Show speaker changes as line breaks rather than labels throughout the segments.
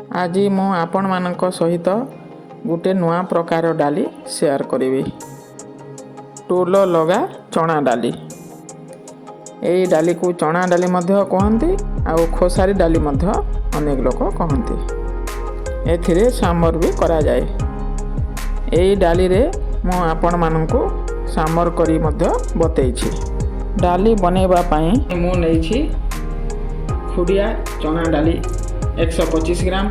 आज मु आपण मानक सहित गोटे नुआ प्रकार डाली शेयर करी। टोल लगा चना डाली। यही डाली को चना डाली मध्य कहती आउ खोसारी डाली मध्य अनेक लोक कहती। एथिरे सांबर भी करा जाए। यही डाली रे मु आपण मानकु सांबर करी मध्य बतैछि। डाली बनैबा पई मु नैछि खुडिया चना डाली 125 ग्राम,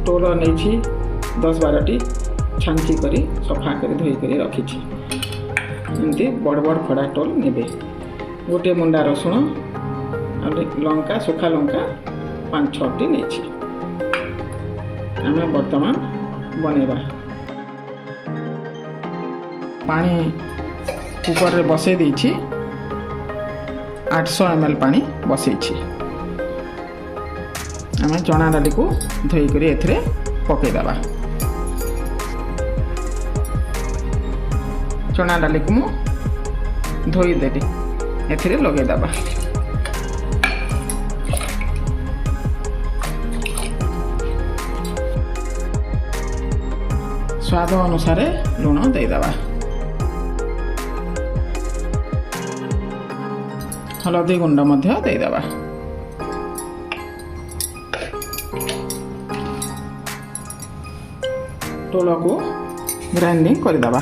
टोल नहीं 10-12 छांची करी सफा कर धोई कर रखी। एमती बड़ बड़ फड़ा टोल नेबे। गोटे मुंडा रसुण लंका सुखा लंका 5-6टी नहीं। आम बर्तमान बनैबा। पानी कुकर रे बसई देछि। 800 ml पानी बसैछि। आम चना डाली को धोई कर एथिरे पकईदबा। चना डाली को मु धोई देली एथिरे लगेदबा। स्वाद अनुसार लुण देदबा। हलदी गुंड मध्य देदबा। टोल को ग्राइंडिंग करदबा।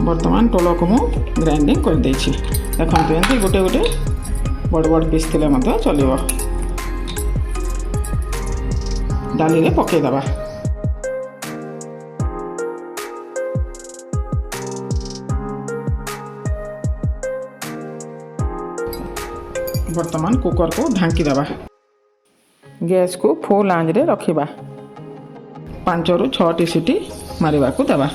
बर्तमान टोल को मु ग्राइंडिंग कर देछि। देखंतु एंती गोटे गोटे बड़ बड़ पीस थिले मध्य चलिबो। डाली रे पकई दबा। वर्तमान कुकर को ढांकी दबा। गैस को फुल आंच रे रखिबा। 5 ରୁ 6टी सीटी मारिबा को दबा।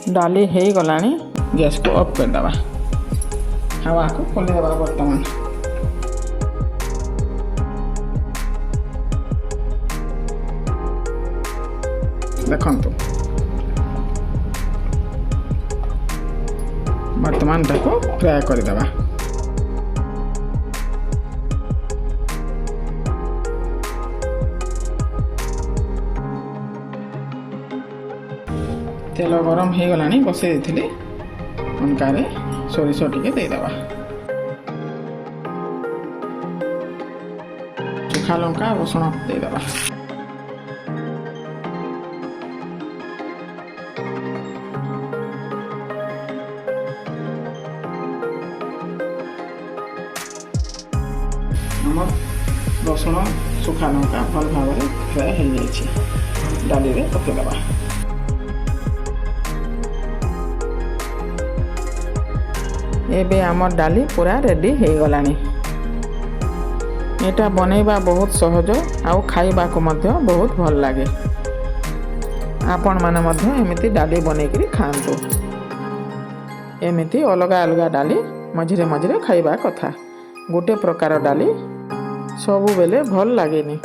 डाली हे गलानी गैस को ऑफ कर दबा। हवा को खोले दबा। वर्तमान देखंतु वर्तमान ताको फ्राए कर दबा। तेल गरम हो गलानी बसई देथिले। उनकारे सोरिष टिके दे दबा। सुखा लंका रसुण दे दबा। हमर रसुण सुखा लंका भल भाव फ्राए हो जाइए। डाली रे पकई दबा। एबे आमर डाली पूरा रेडी हो गलानी। एटा बनैबा बहुत सहज आउ खाइबा को मध्य बहुत भल लागे। आपण माने मध्य एमिति डाली बनै करी खांतु। एमिति अलगा अलगा डाली मझिरे मझिरे खाइबा कथा। गोटे प्रकार डाली सबु बेले भल लागेनी।